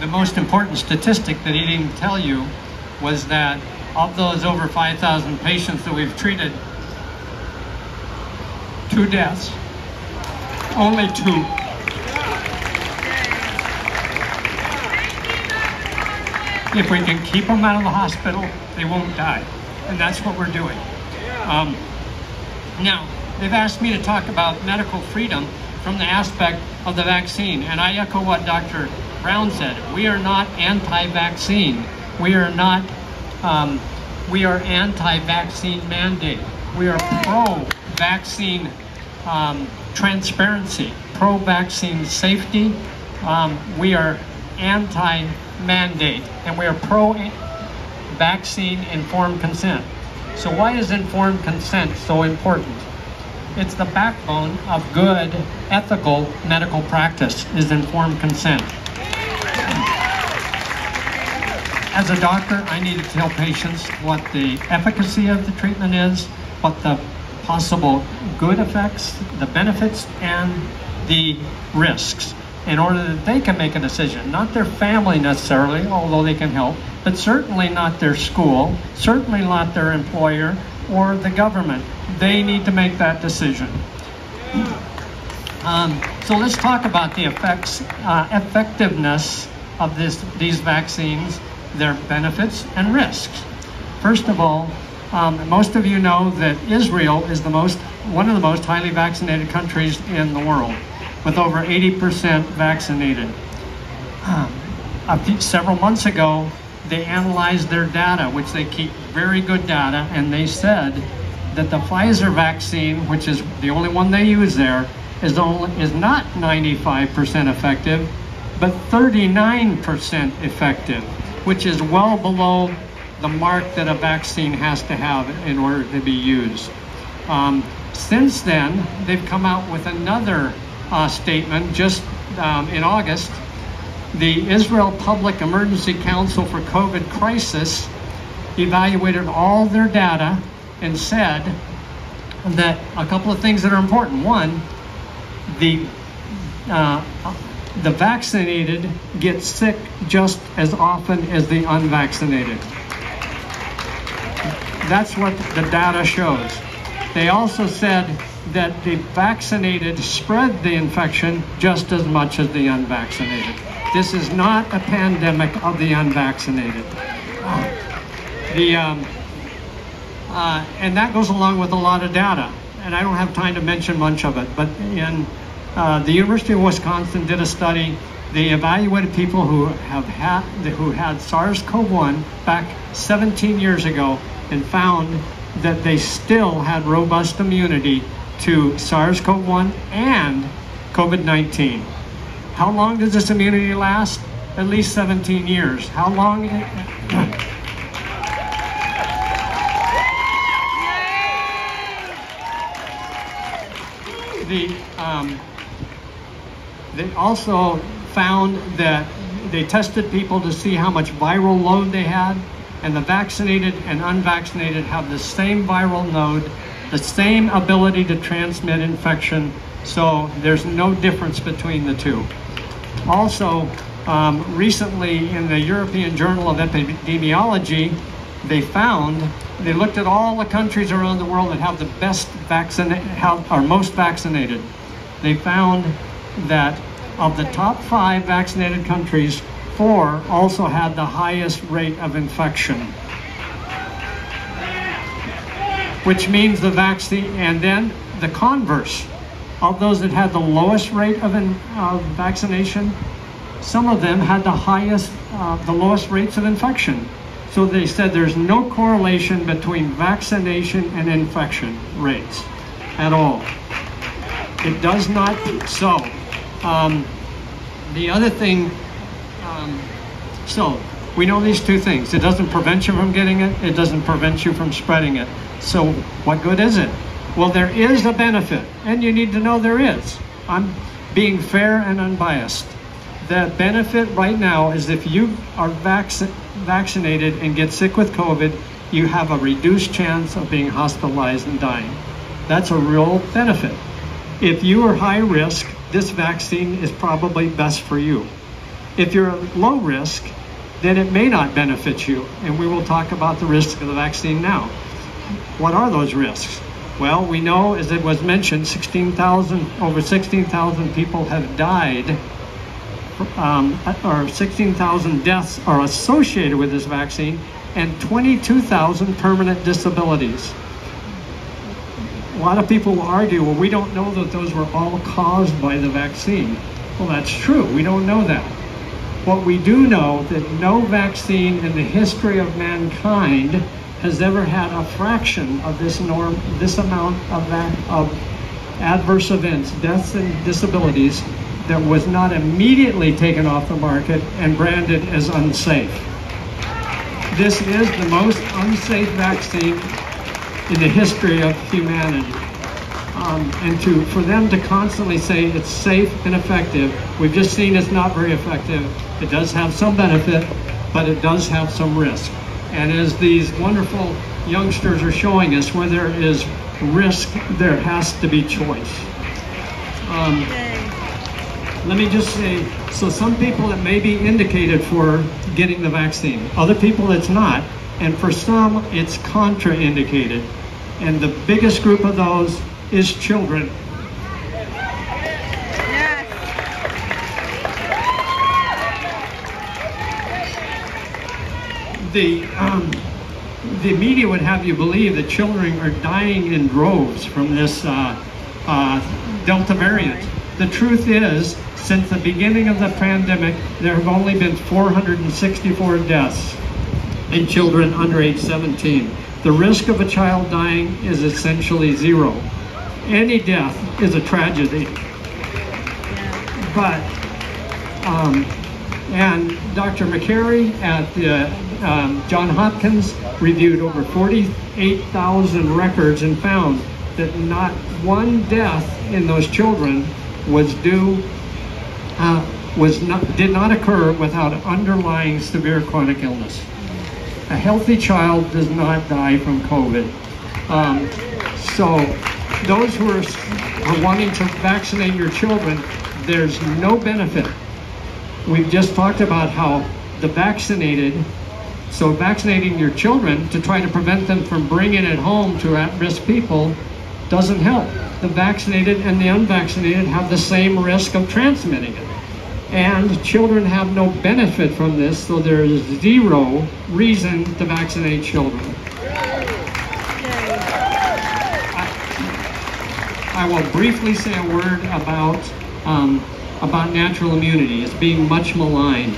the most important statistic that he didn't tell you was that of those over 5,000 patients that we've treated, 2 deaths, only 2. If we can keep them out of the hospital, they won't die. And that's what we're doing. Now, they've asked me to talk about medical freedom from the aspect of the vaccine. And I echo what Dr. Brown said. We are not anti-vaccine. We are not, we are anti-vaccine mandate. We are pro-vaccine transparency, pro-vaccine safety. We are anti-mandate, and we are pro-vaccine informed consent. So why is informed consent so important? It's the backbone of good, ethical medical practice, is informed consent. As a doctor, I need to tell patients what the efficacy of the treatment is, what the possible good effects, the benefits, and the risks, in order that they can make a decision. Not their family necessarily, although they can help, but certainly not their school, certainly not their employer or the government. They need to make that decision. So let's talk about the effectiveness of these vaccines, their benefits and risks. First of all, most of you know that Israel is one of the most highly vaccinated countries in the world, with over 80% vaccinated. Several months ago, they analyzed their data, which they keep very good data, and they said that the Pfizer vaccine, which is the only one they use there, is not 95% effective, but 39% effective, which is well below the mark that a vaccine has to have in order to be used. Since then, they've come out with another statement just in August. The Israel Public Emergency Council for COVID Crisis evaluated all their data and said that a couple of things that are important. One, the vaccinated get sick just as often as the unvaccinated. That's what the data shows. They also said that the vaccinated spread the infection just as much as the unvaccinated. This is not a pandemic of the unvaccinated. And that goes along with a lot of data, and I don't have time to mention much of it, but in the University of Wisconsin did a study. They evaluated people who had SARS-CoV-1 back 17 years ago and found that they still had robust immunity to SARS-CoV-1 and COVID-19. How long does this immunity last? At least 17 years. How long? They also found that they tested people to see how much viral load they had, and the vaccinated and unvaccinated have the same viral load, the same ability to transmit infection, so there's no difference between the two. Also, recently in the European Journal of Epidemiology, they looked at all the countries around the world that have the best are most vaccinated. They found that of the top 5 vaccinated countries, 4 also had the highest rate of infection, which means the vaccine, and then the converse. Of those that had the lowest rate of vaccination, some of them had the lowest rates of infection. So they said there's no correlation between vaccination and infection rates at all. It does not. So the other thing, so we know these two things. It doesn't prevent you from getting it. It doesn't prevent you from spreading it. So what good is it? Well, there is a benefit, and you need to know there is. I'm being fair and unbiased. The benefit right now is if you are vaccinated and get sick with COVID, you have a reduced chance of being hospitalized and dying. That's a real benefit. If you are high risk, this vaccine is probably best for you. If you're at low risk, then it may not benefit you. And we will talk about the risks of the vaccine now. What are those risks? Well, we know, as it was mentioned, over 16,000 people have died, or 16,000 deaths are associated with this vaccine, and 22,000 permanent disabilities. A lot of people will argue, well, we don't know that those were all caused by the vaccine. Well, that's true. We don't know that. What we do know that no vaccine in the history of mankind has ever had a fraction of this amount of adverse events, deaths and disabilities, that was not immediately taken off the market and branded as unsafe. This is the most unsafe vaccine in the history of humanity. And for them to constantly say it's safe and effective, we've just seen it's not very effective. It does have some benefit, but it does have some risk. And as these wonderful youngsters are showing us, where there is risk, there has to be choice. Let me just say, so some people it may be indicated for getting the vaccine. Other people it's not. And for some, it's contraindicated. And the biggest group of those is children. The media would have you believe that children are dying in droves from this Delta variant. The truth is, since the beginning of the pandemic, there have only been 464 deaths in children under age 17. The risk of a child dying is essentially zero. Any death is a tragedy. But, and Dr. McCary at the Johns Hopkins reviewed over 48,000 records and found that not one death in those children was did not occur without underlying severe chronic illness. A healthy child does not die from COVID. So those who are wanting to vaccinate your children, there's no benefit. We've just talked about how the vaccinated, so vaccinating your children to try to prevent them from bringing it home to at-risk people doesn't help. The vaccinated and the unvaccinated have the same risk of transmitting it. And children have no benefit from this, so there is zero reason to vaccinate children. I will briefly say a word about natural immunity. It's being much maligned.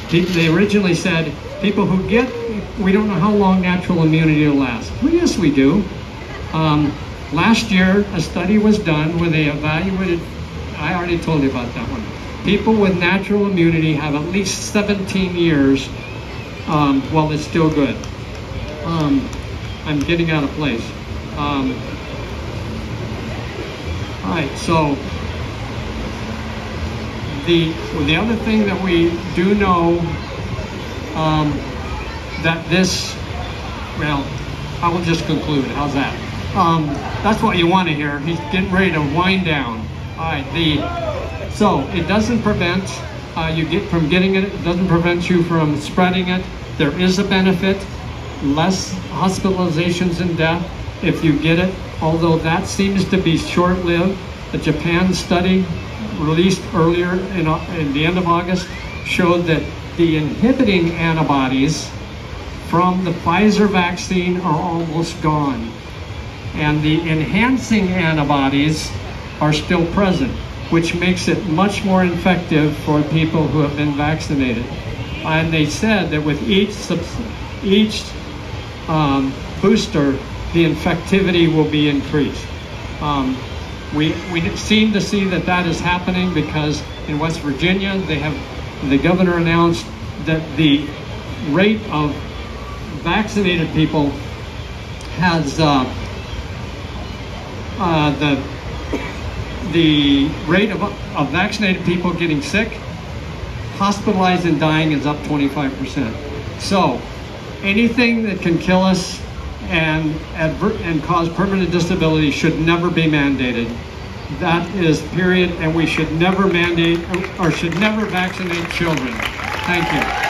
They originally said, people who get, we don't know how long natural immunity will last. Well, yes, we do. Last year, a study was done where they evaluated, I already told you about that one. People with natural immunity have at least 17 years while it's still good. I'm getting out of place. All right, so the other thing that we do know that this, well, I will just conclude. How's that? That's what you want to hear. He's getting ready to wind down. All right, so it doesn't prevent you from getting it. It doesn't prevent you from spreading it. There is a benefit, less hospitalizations and death if you get it, although that seems to be short-lived. The Japan study released earlier in the end of August showed that the inhibiting antibodies from the Pfizer vaccine are almost gone, and the enhancing antibodies are still present, which makes it much more effective for people who have been vaccinated. And they said that with each booster, the infectivity will be increased. We seem to see that is happening because in West Virginia, the governor announced that the rate of vaccinated people has the rate of vaccinated people getting sick, hospitalized and dying is up 25%. So anything that can kill us and cause permanent disability should never be mandated. That is period, and we should never mandate or should never vaccinate children. Thank you.